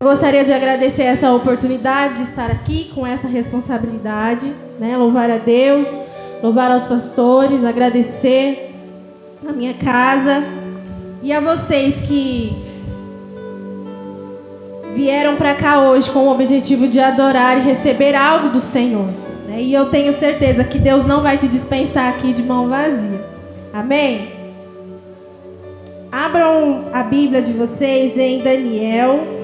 Eu gostaria de agradecer essa oportunidade de estar aqui com essa responsabilidade, né? Louvar a Deus, louvar aos pastores, agradecer a minha casa e a vocês que vieram para cá hoje com o objetivo de adorar e receber algo do Senhor, né? E eu tenho certeza que Deus não vai te dispensar aqui de mão vazia. Amém? Abram a Bíblia de vocês em Daniel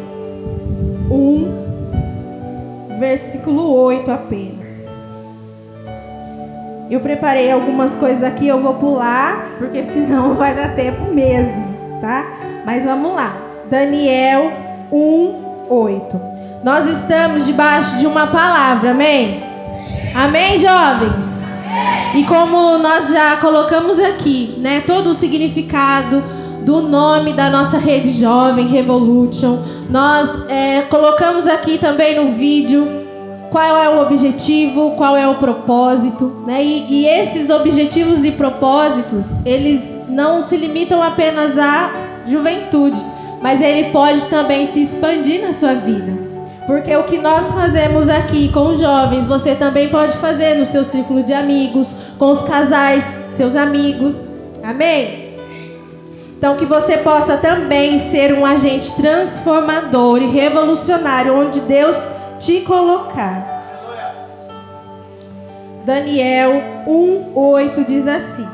1, versículo 8 apenas. Eu preparei algumas coisas aqui, eu vou pular, porque senão vai dar tempo mesmo, tá? Mas vamos lá. Daniel 1, 8. Nós estamos debaixo de uma palavra, amém? Amém, jovens? E como nós já colocamos aqui, né, todo o significado do nome da nossa rede jovem, Revolution, nós colocamos aqui também no vídeo qual é o objetivo, qual é o propósito, né? E esses objetivos e propósitos, eles não se limitam apenas à juventude, mas ele pode também se expandir na sua vida. Porque o que nós fazemos aqui com os jovens, você também pode fazer no seu círculo de amigos, com os casais, seus amigos. Amém? Então, que você possa também ser um agente transformador e revolucionário onde Deus te colocar. Daniel 1:8 diz assim: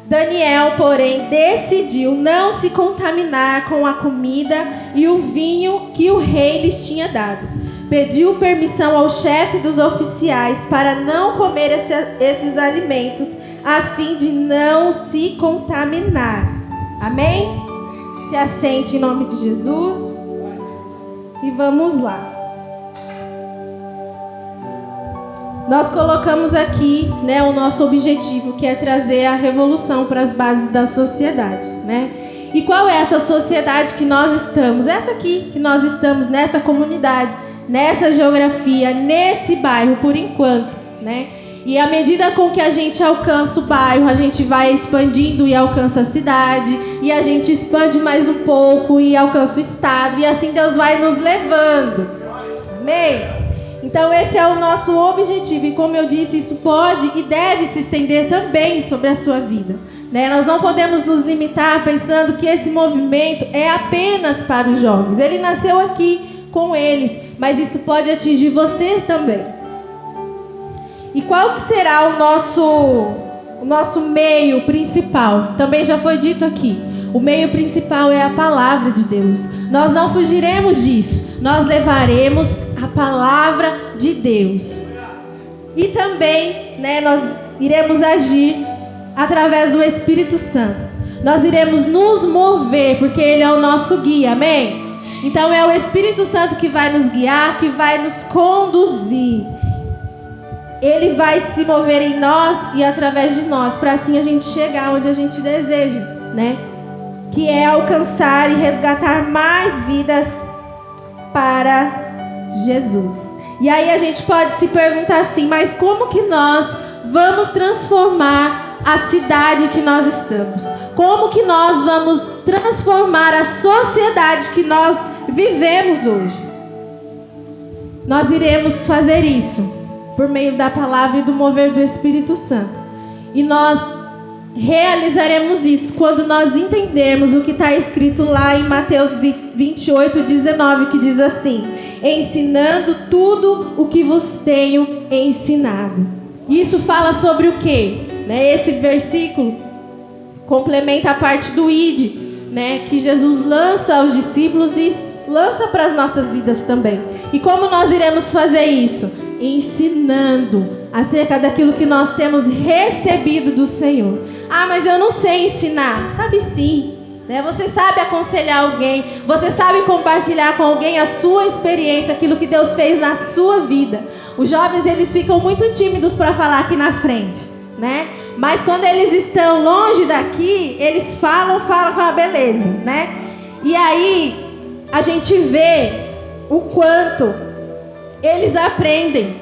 Daniel, porém, decidiu não se contaminar com a comida e o vinho que o rei lhes tinha dado. Pediu permissão ao chefe dos oficiais para não comer esses alimentos, a fim de não se contaminar. Amém? Se assente em nome de Jesus. E vamos lá. Nós colocamos aqui, né, o nosso objetivo, que é trazer a revolução para as bases da sociedade, né? E qual é essa sociedade que nós estamos? Essa aqui que nós estamos, nessa comunidade, nessa geografia, nesse bairro, por enquanto, né? E à medida com que a gente alcança o bairro, a gente vai expandindo e alcança a cidade, e a gente expande mais um pouco e alcança o estado, e assim Deus vai nos levando. Amém? Então esse é o nosso objetivo, e como eu disse, isso pode e deve se estender também sobre a sua vida, né? Nós não podemos nos limitar pensando que esse movimento é apenas para os jovens. Ele nasceu aqui com eles, mas isso pode atingir você também. E qual que será o nosso meio principal? Também já foi dito aqui. O meio principal é a palavra de Deus. Nós não fugiremos disso. Nós levaremos a palavra de Deus. E também, né, nós iremos agir através do Espírito Santo. Nós iremos nos mover, porque Ele é o nosso guia, amém? Então é o Espírito Santo que vai nos guiar, que vai nos conduzir. Ele vai se mover em nós e através de nós, para assim a gente chegar onde a gente deseja, né? Que é alcançar e resgatar mais vidas para Jesus. E aí a gente pode se perguntar assim, mas como que nós vamos transformar a cidade que nós estamos? Como que nós vamos transformar a sociedade que nós vivemos hoje? Nós iremos fazer isso por meio da palavra e do mover do Espírito Santo. E nós realizaremos isso quando nós entendermos o que está escrito lá em Mateus 28:19, que diz assim: ensinando tudo o que vos tenho ensinado. Isso fala sobre o quê? Né? Esse versículo complementa a parte do ID, né? Que Jesus lança aos discípulos e lança para as nossas vidas também. E como nós iremos fazer isso? Ensinando acerca daquilo que nós temos recebido do Senhor. Ah, mas eu não sei ensinar. Sabe sim, né? Você sabe aconselhar alguém, você sabe compartilhar com alguém a sua experiência, aquilo que Deus fez na sua vida. Os jovens, eles ficam muito tímidos para falar aqui na frente, né? Mas quando eles estão longe daqui, eles falam com a beleza, né? E aí a gente vê o quanto eles aprendem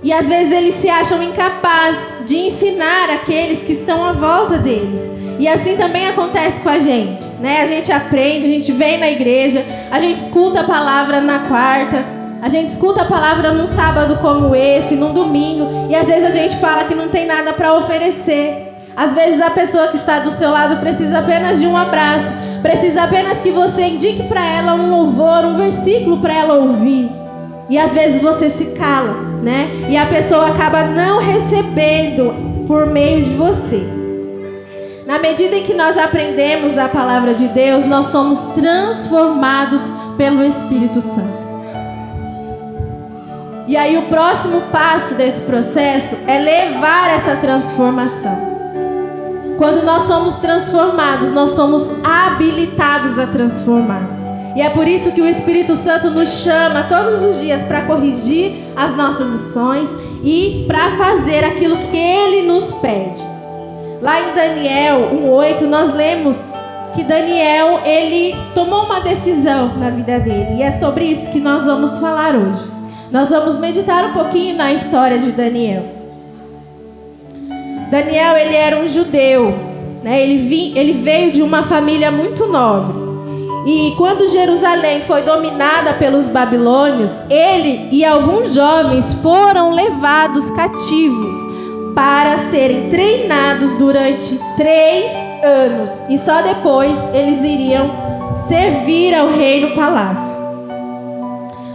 E às vezes eles se acham incapazes de ensinar aqueles que estão à volta deles. E assim também acontece com a gente, né? A gente aprende, a gente vem na igreja, a gente escuta a palavra na quarta, a gente escuta a palavra num sábado como esse, num domingo, e às vezes a gente fala que não tem nada para oferecer. Às vezes a pessoa que está do seu lado precisa apenas de um abraço, precisa apenas que você indique para ela um louvor, um versículo para ela ouvir. E às vezes você se cala, né? E a pessoa acaba não recebendo por meio de você. Na medida em que nós aprendemos a palavra de Deus, nós somos transformados pelo Espírito Santo. E aí o próximo passo desse processo é levar essa transformação. Quando nós somos transformados, nós somos habilitados a transformar. E é por isso que o Espírito Santo nos chama todos os dias para corrigir as nossas ações e para fazer aquilo que Ele nos pede. Lá em Daniel 1:8, nós lemos que Daniel, ele tomou uma decisão na vida dele. E é sobre isso que nós vamos falar hoje. Nós vamos meditar um pouquinho na história de Daniel. Daniel, ele era um judeu, né? Ele veio de uma família muito nobre. E quando Jerusalém foi dominada pelos babilônios, ele e alguns jovens foram levados cativos para serem treinados durante 3 anos. E só depois eles iriam servir ao rei no palácio.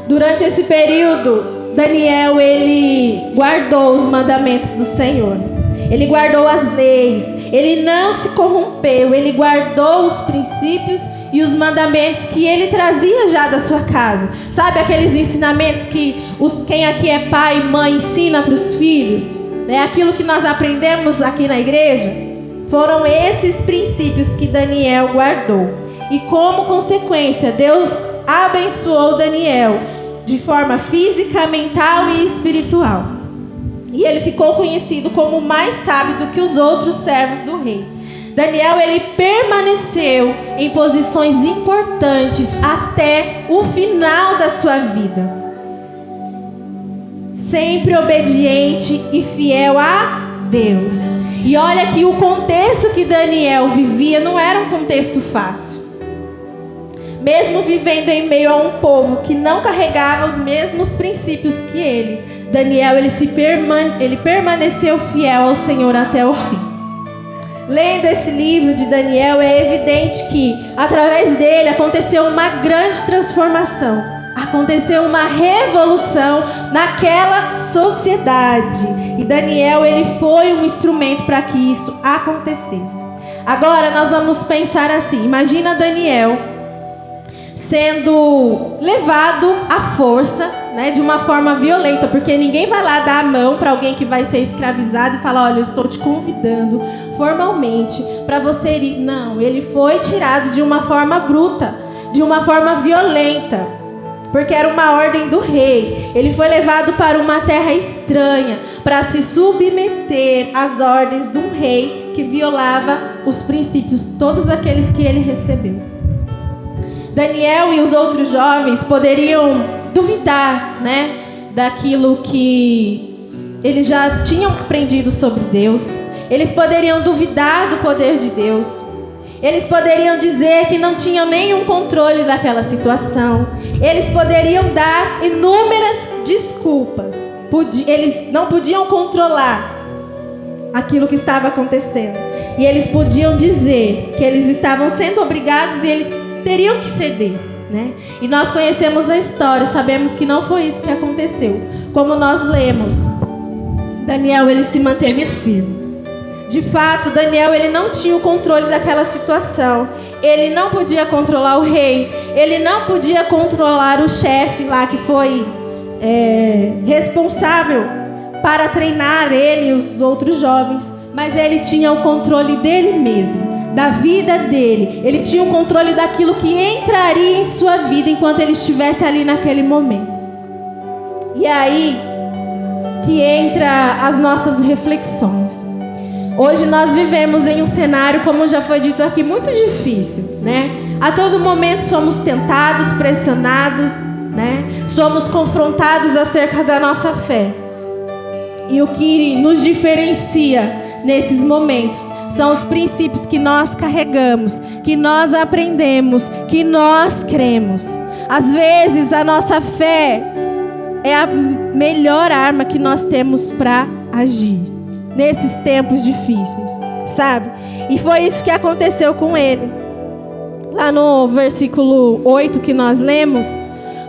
Durante esse período, Daniel, ele guardou os mandamentos do Senhor. Ele guardou as leis, ele não se corrompeu, ele guardou os princípios e os mandamentos que ele trazia já da sua casa. Sabe aqueles ensinamentos que quem aqui é pai e mãe ensina para os filhos? Né? Aquilo que nós aprendemos aqui na igreja? Foram esses princípios que Daniel guardou. E como consequência, Deus abençoou Daniel de forma física, mental e espiritual. E ele ficou conhecido como mais sábio do que os outros servos do rei. Daniel, ele permaneceu em posições importantes até o final da sua vida. Sempre obediente e fiel a Deus. E olha que o contexto que Daniel vivia não era um contexto fácil. Mesmo vivendo em meio a um povo que não carregava os mesmos princípios que ele, Daniel, ele permaneceu fiel ao Senhor até o fim. Lendo esse livro de Daniel, é evidente que, através dele, aconteceu uma grande transformação. Aconteceu uma revolução naquela sociedade. E Daniel, ele foi um instrumento para que isso acontecesse. Agora, nós vamos pensar assim. Imagina Daniel sendo levado à força, né, de uma forma violenta, porque ninguém vai lá dar a mão para alguém que vai ser escravizado e falar: olha, eu estou te convidando formalmente para você ir. Não, ele foi tirado de uma forma bruta, de uma forma violenta, porque era uma ordem do rei. Ele foi levado para uma terra estranha para se submeter às ordens de um rei que violava os princípios, todos aqueles que ele recebeu. Daniel e os outros jovens poderiam duvidar, né, daquilo que eles já tinham aprendido sobre Deus. Eles poderiam duvidar do poder de Deus. Eles poderiam dizer que não tinham nenhum controle daquela situação. Eles poderiam dar inúmeras desculpas. Eles não podiam controlar aquilo que estava acontecendo. E eles podiam dizer que eles estavam sendo obrigados e eles teriam que ceder, né? E nós conhecemos a história, sabemos que não foi isso que aconteceu. Como nós lemos, Daniel, ele se manteve firme. De fato, Daniel, ele não tinha o controle daquela situação. Ele não podia controlar o rei. Ele não podia controlar o chefe lá que foi responsável para treinar ele e os outros jovens. Mas ele tinha o controle dele mesmo, da vida dele. Ele tinha o controle daquilo que entraria em sua vida enquanto ele estivesse ali naquele momento. E aí que entra as nossas reflexões. Hoje nós vivemos em um cenário, como já foi dito aqui, muito difícil, né? A todo momento somos tentados, pressionados, né? Somos confrontados acerca da nossa fé. E o que nos diferencia nesses momentos são os princípios que nós carregamos, que nós aprendemos, que nós cremos. Às vezes a nossa fé é a melhor arma que nós temos para agir nesses tempos difíceis, sabe? E foi isso que aconteceu com ele. Lá no versículo 8 que nós lemos,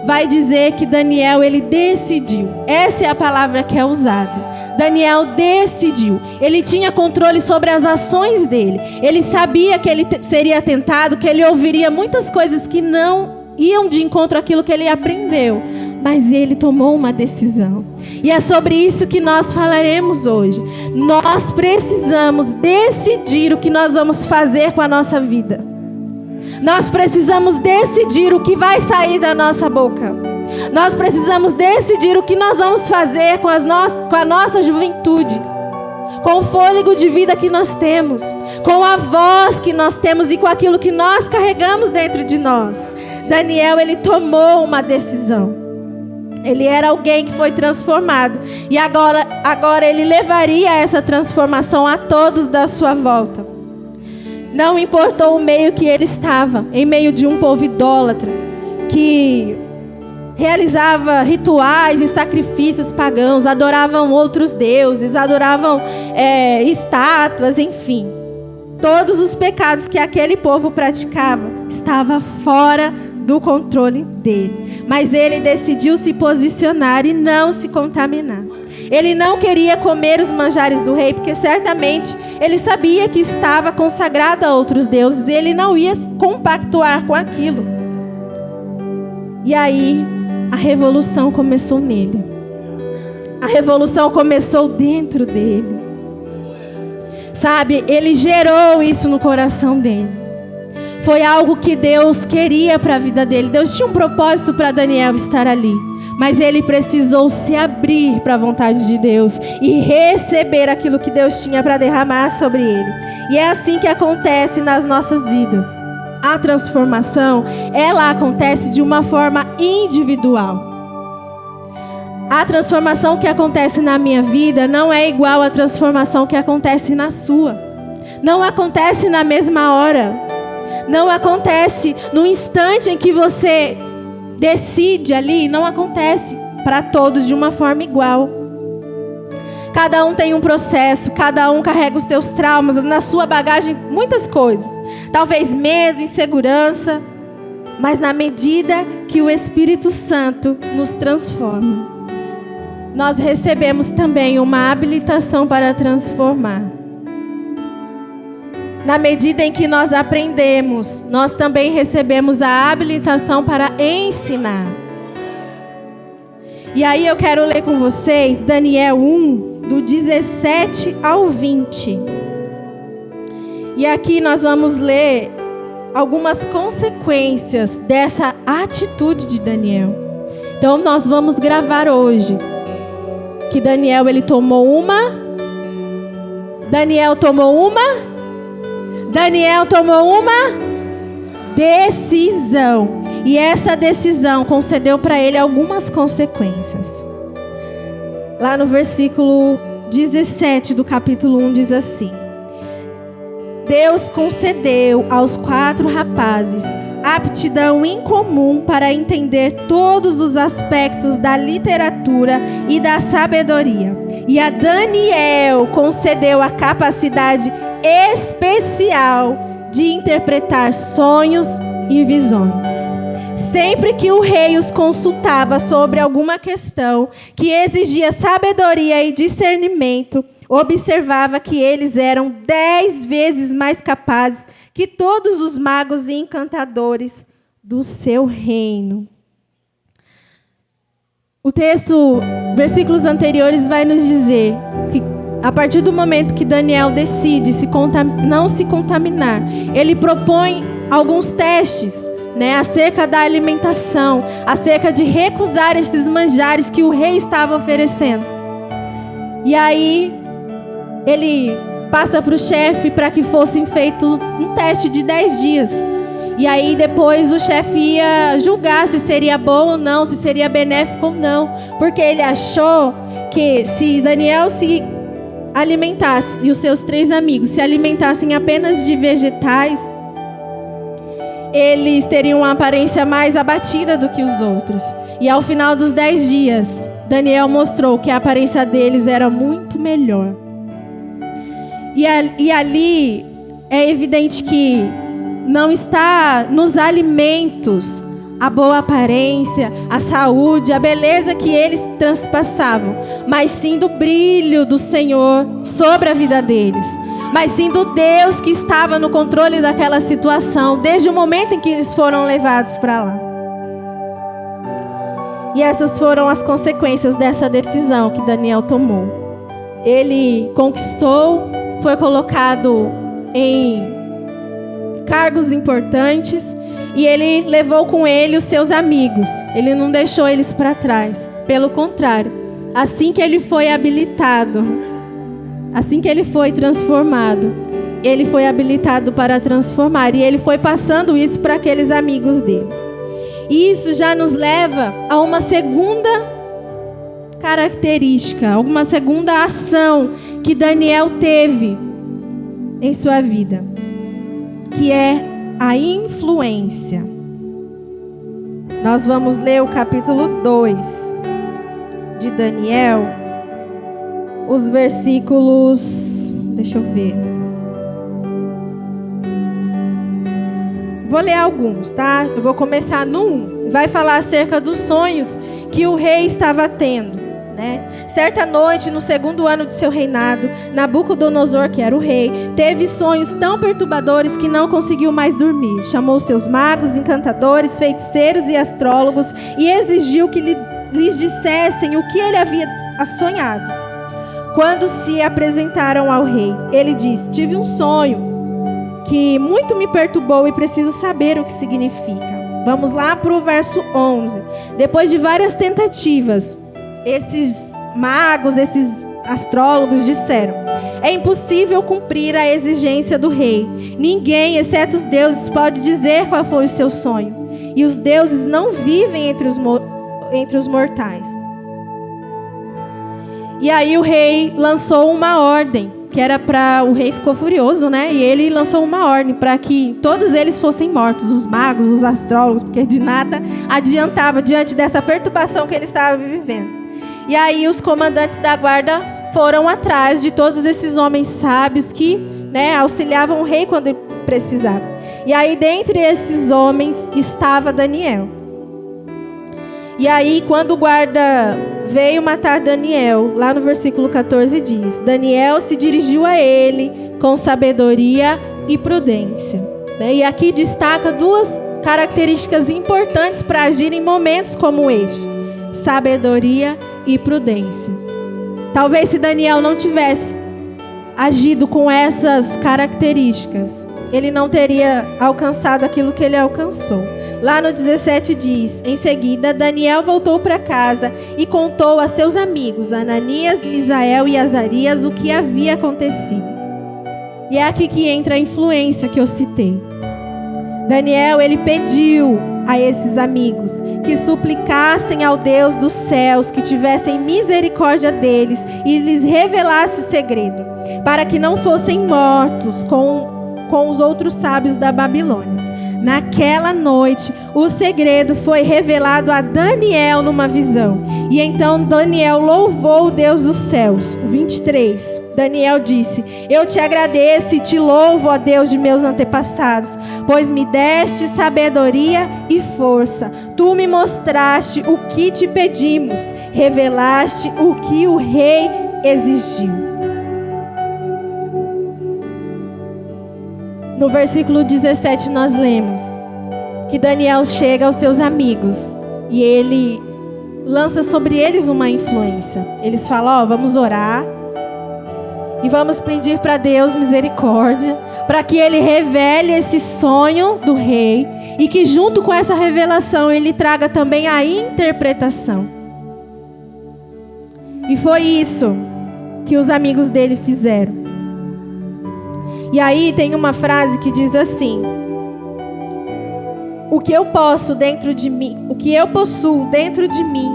vai dizer que Daniel, ele decidiu. Essa é a palavra que é usada. Daniel decidiu. Ele tinha controle sobre as ações dele. Ele sabia que ele seria tentado, que ele ouviria muitas coisas que não iam de encontro àquilo que ele aprendeu. Mas ele tomou uma decisão. E é sobre isso que nós falaremos hoje. Nós precisamos decidir o que nós vamos fazer com a nossa vida. Nós precisamos decidir o que vai sair da nossa boca. Nós precisamos decidir o que nós vamos fazer com a nossa juventude, com o fôlego de vida que nós temos, com a voz que nós temos e com aquilo que nós carregamos dentro de nós. Daniel, ele tomou uma decisão. Ele era alguém que foi transformado. E agora ele levaria essa transformação a todos da sua volta. Não importou o meio que ele estava, em meio de um povo idólatra, que realizava rituais e sacrifícios pagãos, adoravam outros deuses, adoravam estátuas, enfim. Todos os pecados que aquele povo praticava estavam fora do controle dele. Mas ele decidiu se posicionar e não se contaminar. Ele não queria comer os manjares do rei, porque certamente ele sabia que estava consagrado a outros deuses. Ele não ia compactuar com aquilo. E aí, a revolução começou nele. A revolução começou dentro dele. Sabe, ele gerou isso no coração dele. Foi algo que Deus queria para a vida dele. Deus tinha um propósito para Daniel estar ali. Mas ele precisou se abrir para a vontade de Deus e receber aquilo que Deus tinha para derramar sobre ele. E é assim que acontece nas nossas vidas. A transformação, ela acontece de uma forma individual. A transformação que acontece na minha vida não é igual à transformação que acontece na sua. Não acontece na mesma hora. Não acontece no instante em que você decide ali, não acontece para todos de uma forma igual. Cada um tem um processo, cada um carrega os seus traumas, na sua bagagem, muitas coisas. Talvez medo, insegurança, mas na medida que o Espírito Santo nos transforma, nós recebemos também uma habilitação para transformar. Na medida em que nós aprendemos, nós também recebemos a habilitação para ensinar. E aí eu quero ler com vocês Daniel 1, do 17 ao 20. E aqui nós vamos ler algumas consequências dessa atitude de Daniel. Então nós vamos gravar hoje que Daniel tomou uma decisão. E essa decisão concedeu para ele algumas consequências. Lá no versículo 17 do capítulo 1 diz assim: Deus concedeu aos 4 rapazes aptidão incomum para entender todos os aspectos da literatura e da sabedoria. E a Daniel concedeu a capacidade especial de interpretar sonhos e visões. Sempre que o rei os consultava sobre alguma questão que exigia sabedoria e discernimento, observava que eles eram 10 vezes mais capazes que todos os magos e encantadores do seu reino. O texto, versículos anteriores, vai nos dizer que a partir do momento que Daniel decide não se contaminar, ele propõe alguns testes, acerca da alimentação, acerca de recusar esses manjares que o rei estava oferecendo. E aí, ele passa para o chefe para que fosse feito um teste de 10 dias. E aí depois o chefe ia julgar se seria bom ou não, se seria benéfico ou não. Porque ele achou Porque se Daniel se alimentasse e os seus 3 amigos se alimentassem apenas de vegetais, eles teriam uma aparência mais abatida do que os outros. E ao final dos 10 dias, Daniel mostrou que a aparência deles era muito melhor. E ali é evidente que não está nos alimentos a boa aparência, a saúde, a beleza que eles transpassavam, mas sim do brilho do Senhor sobre a vida deles, mas sim do Deus que estava no controle daquela situação, desde o momento em que eles foram levados para lá. E essas foram as consequências dessa decisão que Daniel tomou. Ele conquistou, foi colocado em cargos importantes, e ele levou com ele os seus amigos. Ele não deixou eles para trás. Pelo contrário, assim que ele foi habilitado, assim que ele foi transformado, ele foi habilitado para transformar. E ele foi passando isso para aqueles amigos dele. E isso já nos leva a uma segunda característica, uma segunda ação que Daniel teve em sua vida, que é a influência. Nós vamos ler o capítulo 2 de Daniel, os versículos, deixa eu ver. Vou ler alguns, tá? Eu vou começar no 1. Vai falar acerca dos sonhos que o rei estava tendo, né? Certa noite, no 2º ano de seu reinado, Nabucodonosor, que era o rei, teve sonhos tão perturbadores que não conseguiu mais dormir. Chamou seus magos, encantadores, feiticeiros e astrólogos e exigiu que lhes dissessem o que ele havia sonhado. Quando se apresentaram ao rei, ele disse: tive um sonho que muito me perturbou e preciso saber o que significa. Vamos lá para o verso 11. Depois de várias tentativas, esses magos, esses astrólogos disseram: é impossível cumprir a exigência do rei. Ninguém, exceto os deuses, pode dizer qual foi o seu sonho. E os deuses não vivem entre os mortais. E aí o rei lançou uma ordem, que era para... O rei ficou furioso, né? E ele lançou uma ordem para que todos eles fossem mortos, os magos, os astrólogos, porque de nada adiantava diante dessa perturbação que ele estava vivendo. E aí os comandantes da guarda foram atrás de todos esses homens sábios que, né, auxiliavam o rei quando ele precisava. E aí dentre esses homens estava Daniel. E aí quando o guarda veio matar Daniel, lá no versículo 14 diz: Daniel se dirigiu a ele com sabedoria e prudência. E aqui destaca 2 características importantes para agir em momentos como este: sabedoria e prudência. Talvez se Daniel não tivesse agido com essas características, ele não teria alcançado aquilo que ele alcançou. Lá no 17 diz: em seguida, Daniel voltou para casa e contou a seus amigos, Ananias, Misael e Azarias, o que havia acontecido. E é aqui que entra a influência que eu citei. Daniel, ele pediu a esses amigos que suplicassem ao Deus dos céus que tivessem misericórdia deles e lhes revelasse o segredo, para que não fossem mortos com os outros sábios da Babilônia. Naquela noite, o segredo foi revelado a Daniel numa visão. E então Daniel louvou o Deus dos céus. 23. Daniel disse: eu te agradeço e te louvo, ó Deus de meus antepassados, pois me deste sabedoria e força. Tu me mostraste o que te pedimos, revelaste o que o rei exigiu. No versículo 17 nós lemos que Daniel chega aos seus amigos e ele lança sobre eles uma influência. Eles falam: vamos orar e vamos pedir para Deus misericórdia, para que ele revele esse sonho do rei e que junto com essa revelação ele traga também a interpretação. E foi isso que os amigos dele fizeram. E aí tem uma frase que diz assim: o que eu possuo dentro de mim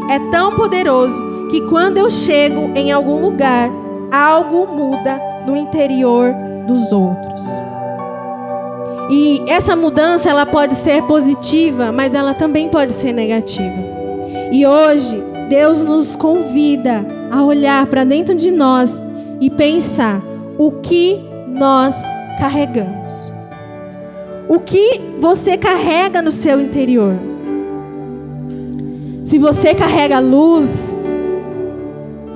é tão poderoso que quando eu chego em algum lugar, algo muda no interior dos outros. E essa mudança, ela pode ser positiva, mas ela também pode ser negativa. E hoje, Deus nos convida a olhar para dentro de nós e pensar o que nós carregamos. O que você carrega no seu interior? Se você carrega luz,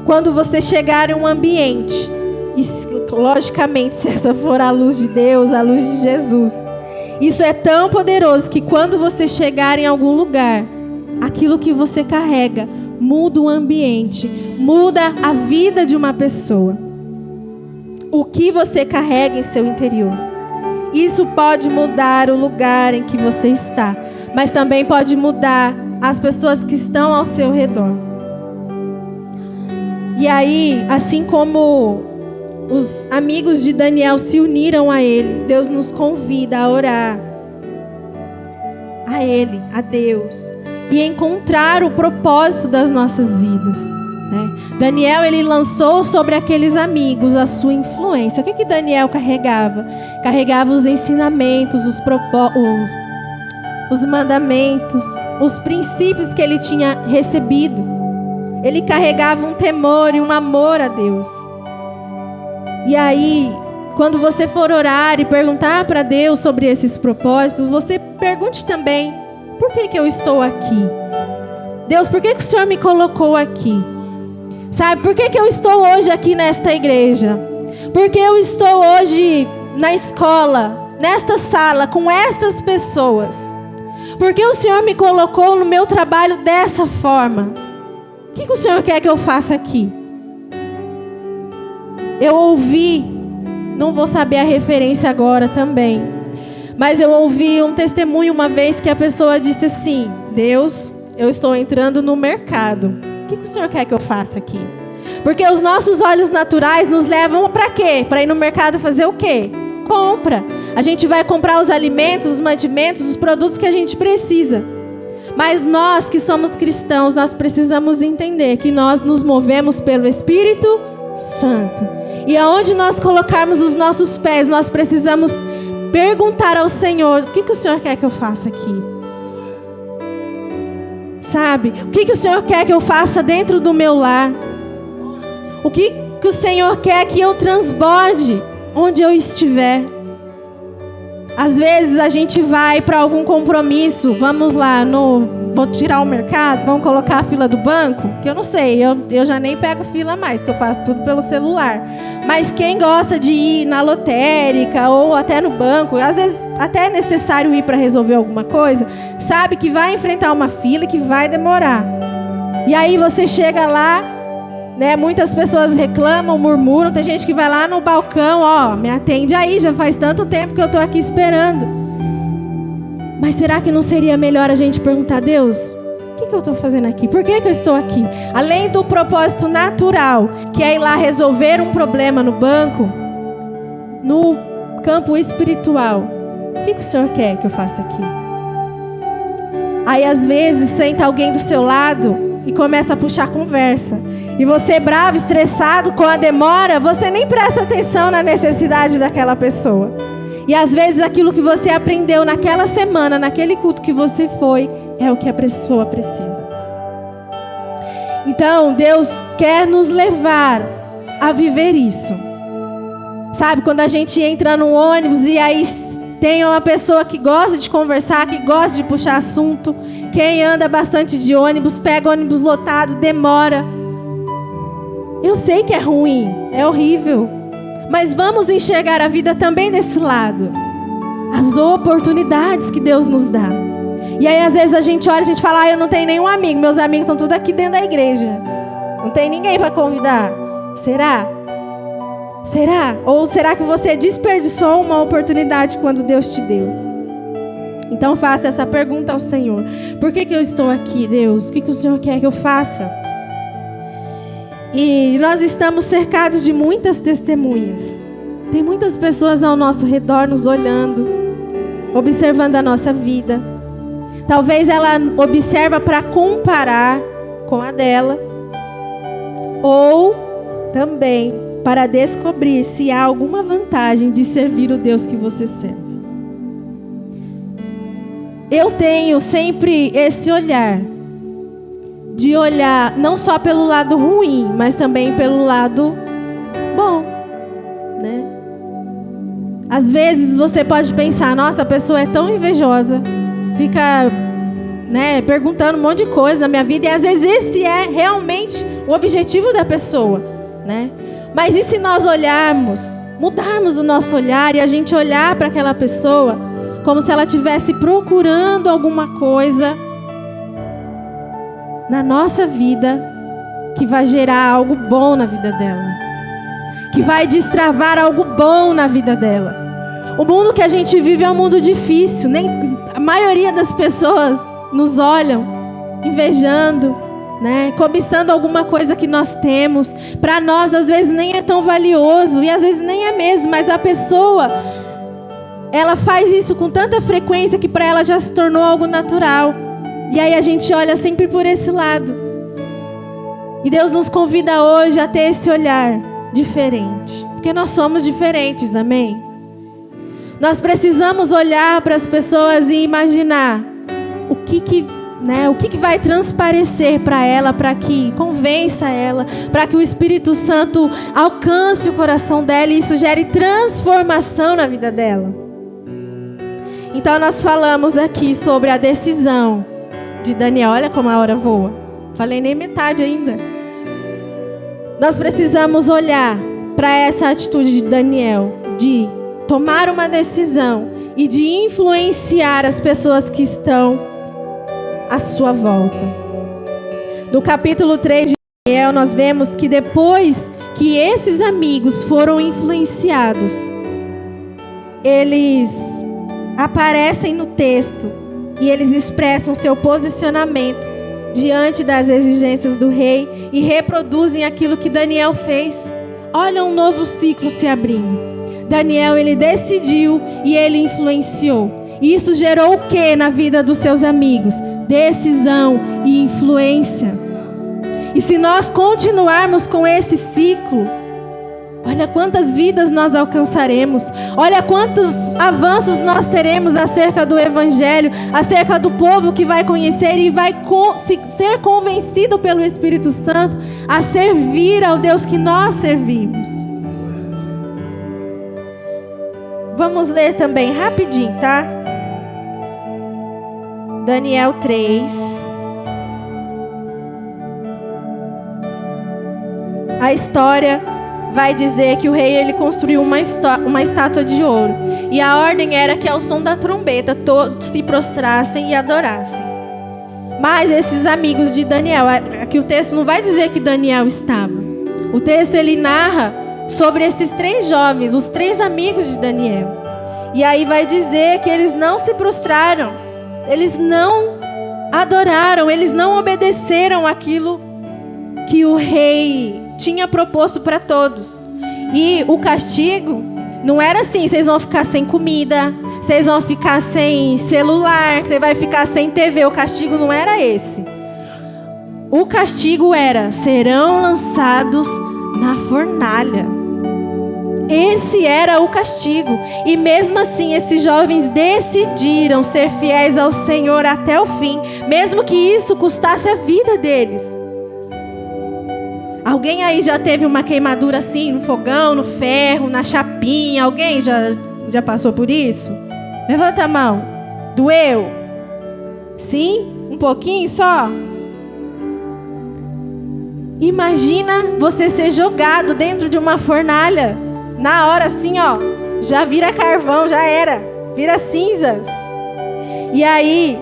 quando você chegar em um ambiente, e logicamente se essa for a luz de Deus, a luz de Jesus, isso é tão poderoso que quando você chegar em algum lugar, aquilo que você carrega muda o ambiente, muda a vida de uma pessoa. O que você carrega em seu interior. Isso pode mudar o lugar em que você está, mas também pode mudar as pessoas que estão ao seu redor. E aí, assim como os amigos de Daniel se uniram a ele, Deus nos convida a orar a Ele, a Deus, e encontrar o propósito das nossas vidas, né? Daniel, ele lançou sobre aqueles amigos a sua influência. O que Daniel carregava? Carregava os ensinamentos, os mandamentos, os princípios que ele tinha recebido. Ele carregava um temor e um amor a Deus. E aí, quando você for orar e perguntar para Deus sobre esses propósitos, você pergunte também: por que eu estou aqui? Deus, por que o Senhor me colocou aqui? Sabe, por que eu estou hoje aqui nesta igreja? Por que eu estou hoje na escola, nesta sala, com estas pessoas? Por que o Senhor me colocou no meu trabalho dessa forma? O que o Senhor quer que eu faça aqui? Eu ouvi, não vou saber a referência agora também, mas eu ouvi um testemunho uma vez que a pessoa disse assim: Deus, eu estou entrando no mercado. O que o Senhor quer que eu faça aqui? Porque os nossos olhos naturais nos levam para quê? Para ir no mercado fazer o quê? Compra. A gente vai comprar os alimentos, os mantimentos, os produtos que a gente precisa. Mas nós que somos cristãos, nós precisamos entender que nós nos movemos pelo Espírito Santo. E aonde nós colocarmos os nossos pés, nós precisamos perguntar ao Senhor: o que o Senhor quer que eu faça aqui? Sabe? O que o Senhor quer que eu faça dentro do meu lar? O que o Senhor quer que eu transborde onde eu estiver? Às vezes a gente vai para algum compromisso, vamos lá, vou tirar o mercado, vamos colocar a fila do banco, que eu não sei, eu já nem pego fila mais, que eu faço tudo pelo celular. Mas quem gosta de ir na lotérica ou até no banco, às vezes até é necessário ir para resolver alguma coisa, sabe que vai enfrentar uma fila e que vai demorar. E aí você chega lá, né, muitas pessoas reclamam, murmuram, tem gente que vai lá no balcão, ó, me atende aí, já faz tanto tempo que eu estou aqui esperando. Mas será que não seria melhor a gente perguntar: Deus, o que eu estou fazendo aqui? Por que eu estou aqui? Além do propósito natural, que é ir lá resolver um problema no banco, no campo espiritual, o que o Senhor quer que eu faça aqui? Aí às vezes senta alguém do seu lado e começa a puxar conversa. E você bravo, estressado com a demora, você nem presta atenção na necessidade daquela pessoa. E às vezes aquilo que você aprendeu naquela semana, naquele culto que você foi, é o que a pessoa precisa. Então, Deus quer nos levar a viver isso. Sabe, quando a gente entra num ônibus e aí tem uma pessoa que gosta de conversar, que gosta de puxar assunto. Quem anda bastante de ônibus, pega ônibus lotado, demora. Eu sei que é ruim, é horrível. Mas vamos enxergar a vida também desse lado. As oportunidades que Deus nos dá. E aí às vezes a gente olha e a gente fala: eu não tenho nenhum amigo, meus amigos estão tudo aqui dentro da igreja. Não tem ninguém para convidar. Será? Será? Ou será que você desperdiçou uma oportunidade quando Deus te deu? Então faça essa pergunta ao Senhor: por que eu estou aqui, Deus? O que o Senhor quer que eu faça? E nós estamos cercados de muitas testemunhas. Tem muitas pessoas ao nosso redor nos olhando, observando a nossa vida. Talvez ela observa para comparar com a dela. ou também para descobrir se há alguma vantagem de servir o Deus que você serve. Eu tenho sempre esse olhar, de olhar não só pelo lado ruim, mas também pelo lado bom, né? Às vezes você pode pensar, nossa, a pessoa é tão invejosa, fica, né, perguntando um monte de coisa na minha vida, e às vezes esse é realmente o objetivo da pessoa, né? Mas e se nós olharmos, mudarmos o nosso olhar e a gente olhar para aquela pessoa como se ela estivesse procurando alguma coisa na nossa vida que vai gerar algo bom na vida dela, que vai destravar algo bom na vida dela. O mundo que a gente vive é um mundo difícil, a maioria das pessoas nos olham invejando, né, cobiçando alguma coisa que nós temos. Para nós às vezes nem é tão valioso, e às vezes nem é mesmo, mas a pessoa, ela faz isso com tanta frequência que para ela já se tornou algo natural. E aí a gente olha sempre por esse lado. E Deus nos convida hoje a ter esse olhar diferente, porque nós somos diferentes, amém? Nós precisamos olhar para as pessoas e imaginar o que vai transparecer para ela, para que convença ela, para que o Espírito Santo alcance o coração dela e isso gere transformação na vida dela. Então nós falamos aqui sobre a decisão de Daniel. Olha como a hora voa. Falei nem metade ainda. Nós precisamos olhar para essa atitude de Daniel, de tomar uma decisão e de influenciar as pessoas que estão à sua volta. No capítulo 3 de Daniel, nós vemos que depois que esses amigos foram influenciados, eles aparecem no texto e eles expressam seu posicionamento diante das exigências do rei e reproduzem aquilo que Daniel fez. Olha um novo ciclo se abrindo. Daniel, ele decidiu e ele influenciou. E isso gerou o que na vida dos seus amigos? Decisão e influência. E se nós continuarmos com esse ciclo, olha quantas vidas nós alcançaremos. Olha quantos avanços nós teremos acerca do Evangelho, acerca do povo que vai conhecer e vai ser convencido pelo Espírito Santo a servir ao Deus que nós servimos. Vamos ler também rapidinho, tá? Daniel 3. A história vai dizer que o rei ele construiu uma estátua de ouro. E a ordem era que ao som da trombeta todos se prostrassem e adorassem. Mas esses amigos de Daniel, aqui o texto não vai dizer que Daniel estava. O texto ele narra sobre esses 3 jovens, os 3 amigos de Daniel. E aí vai dizer que eles não se prostraram, eles não adoraram, eles não obedeceram aquilo que o rei tinha proposto para todos. E o castigo não era assim, vocês vão ficar sem comida, vocês vão ficar sem celular, você vai ficar sem TV. O castigo não era esse. O castigo era: serão lançados na fornalha. Esse era o castigo. E mesmo assim, esses jovens decidiram ser fiéis ao Senhor até o fim, mesmo que isso custasse a vida deles. Alguém aí já teve uma queimadura assim, no fogão, no ferro, na chapinha? Alguém já passou por isso? Levanta a mão. Doeu? Sim? Um pouquinho só? Imagina você ser jogado dentro de uma fornalha. Na hora assim, ó, já vira carvão, já era. Vira cinzas. E aí,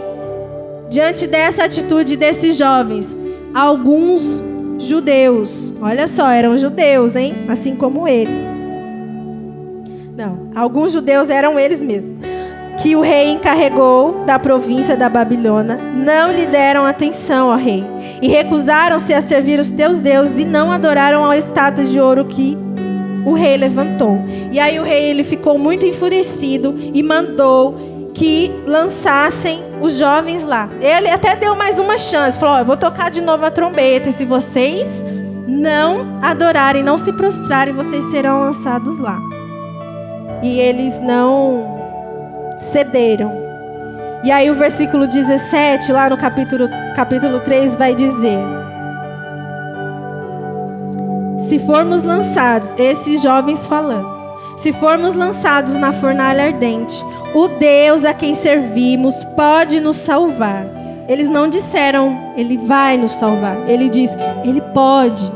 diante dessa atitude desses jovens, alguns judeus, olha só, eram judeus, hein? Assim como eles. Não, alguns judeus eram eles mesmos. Que o rei encarregou da província da Babilônia, não lhe deram atenção ao rei. E recusaram-se a servir os teus deuses e não adoraram a estátua de ouro que o rei levantou. E aí o rei ele ficou muito enfurecido e mandou que lançassem os jovens lá. Ele até deu mais uma chance, falou: eu vou tocar de novo a trombeta, e se vocês não adorarem, não se prostrarem, vocês serão lançados lá. E eles não cederam. E aí o versículo 17, lá no capítulo 3, vai dizer: se formos lançados, esses jovens falando, se formos lançados na fornalha ardente, o Deus a quem servimos pode nos salvar. Eles não disseram, Ele vai nos salvar. Ele diz, Ele pode.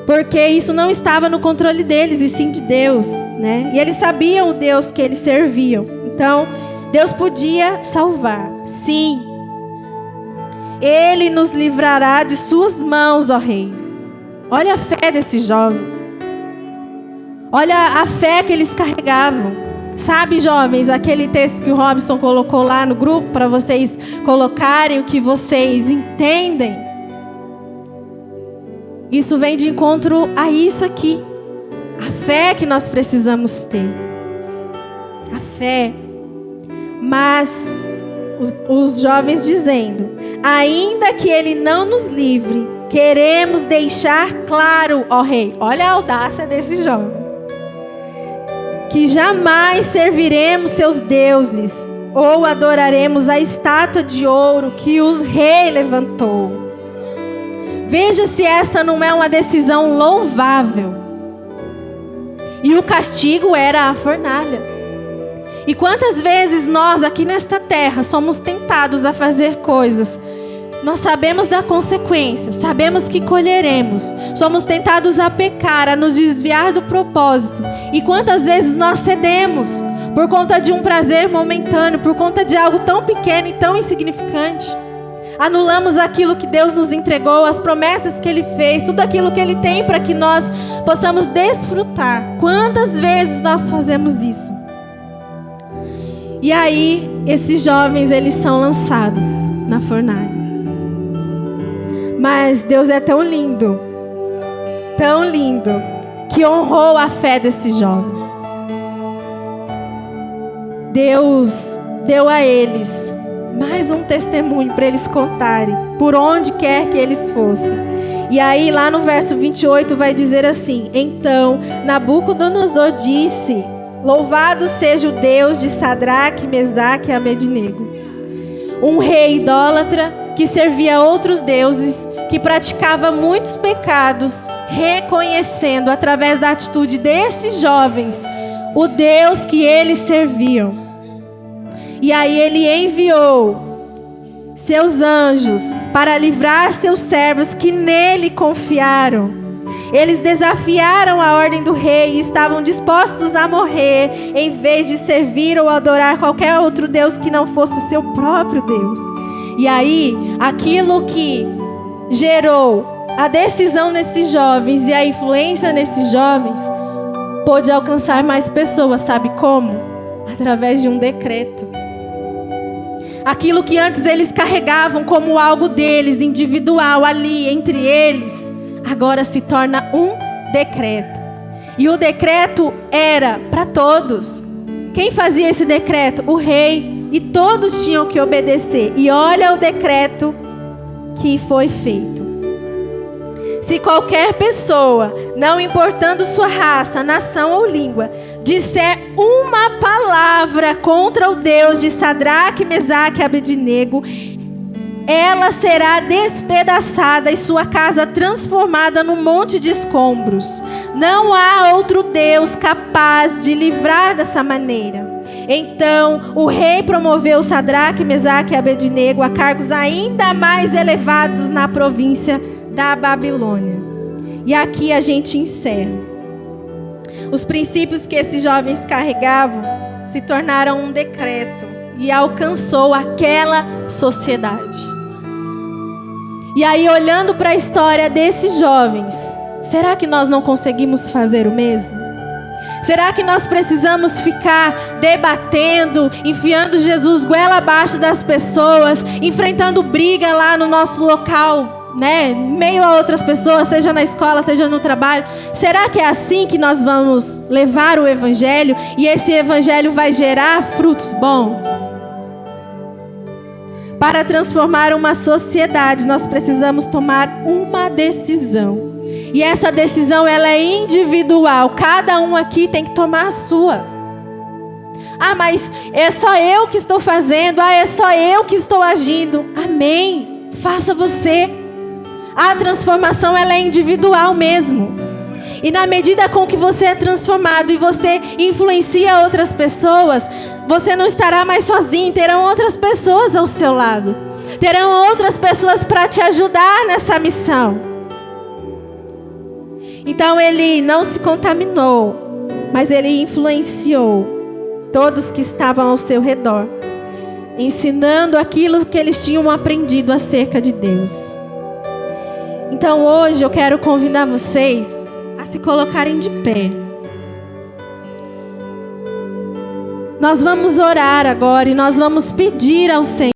Porque isso não estava no controle deles, e sim de Deus, né? E eles sabiam o Deus que eles serviam. Então, Deus podia salvar. Sim. Ele nos livrará de suas mãos, ó Rei. Olha a fé desses jovens. Olha a fé que eles carregavam. Sabe, jovens, aquele texto que o Robson colocou lá no grupo para vocês colocarem o que vocês entendem? Isso vem de encontro a isso aqui. A fé que nós precisamos ter. A fé. Mas os jovens dizendo, ainda que Ele não nos livre, queremos deixar claro, ó Rei. Olha a audácia desses jovens. Que jamais serviremos seus deuses ou adoraremos a estátua de ouro que o rei levantou. Veja se essa não é uma decisão louvável. E o castigo era a fornalha. E quantas vezes nós aqui nesta terra somos tentados a fazer coisas, nós sabemos da consequência, sabemos que colheremos. Somos tentados a pecar, a nos desviar do propósito. E quantas vezes nós cedemos por conta de um prazer momentâneo, por conta de algo tão pequeno e tão insignificante. Anulamos aquilo que Deus nos entregou, as promessas que Ele fez, tudo aquilo que Ele tem para que nós possamos desfrutar. Quantas vezes nós fazemos isso? E aí, esses jovens, eles são lançados na fornalha. Mas Deus é tão lindo, que honrou a fé desses jovens. Deus deu a eles mais um testemunho para eles contarem, por onde quer que eles fossem. E aí lá no verso 28 vai dizer assim: então Nabucodonosor disse, louvado seja o Deus de Sadraque, Mesaque e Abednego. Um rei idólatra que servia a outros deuses, que praticava muitos pecados, reconhecendo através da atitude desses jovens o Deus que eles serviam. E aí ele enviou seus anjos para livrar seus servos que nele confiaram. Eles desafiaram a ordem do rei e estavam dispostos a morrer em vez de servir ou adorar qualquer outro Deus que não fosse o seu próprio Deus. E aí, aquilo que gerou a decisão nesses jovens e a influência nesses jovens pôde alcançar mais pessoas, sabe como? Através de um decreto. Aquilo que antes eles carregavam como algo deles, individual, ali, entre eles, agora se torna um decreto. E o decreto era para todos. Quem fazia esse decreto? O rei. E todos tinham que obedecer. E olha o decreto que foi feito. Se qualquer pessoa, não importando sua raça, nação ou língua, disser uma palavra contra o Deus de Sadraque, Mesaque e Abednego, ela será despedaçada e sua casa transformada num monte de escombros. Não há outro Deus capaz de livrar dessa maneira. Então o rei promoveu Sadraque, Mesaque e Abednego a cargos ainda mais elevados na província da Babilônia. E aqui a gente encerra. Os princípios que esses jovens carregavam se tornaram um decreto e alcançou aquela sociedade. E aí, olhando para a história desses jovens, será que nós não conseguimos fazer o mesmo? Será que nós precisamos ficar debatendo, enfiando Jesus goela abaixo das pessoas, enfrentando briga lá no nosso local, né? Em meio a outras pessoas, seja na escola, seja no trabalho? Será que é assim que nós vamos levar o evangelho e esse evangelho vai gerar frutos bons? Para transformar uma sociedade, nós precisamos tomar uma decisão. E essa decisão, ela é individual. Cada um aqui tem que tomar a sua. Ah, mas é só eu que estou fazendo. Ah, é só eu que estou agindo. Amém. Faça você. A transformação, ela é individual mesmo. E na medida com que você é transformado e você influencia outras pessoas, você não estará mais sozinho. Terão outras pessoas ao seu lado. Terão outras pessoas para te ajudar nessa missão. Então ele não se contaminou, mas ele influenciou todos que estavam ao seu redor, ensinando aquilo que eles tinham aprendido acerca de Deus. Então hoje eu quero convidar vocês a se colocarem de pé. Nós vamos orar agora e nós vamos pedir ao Senhor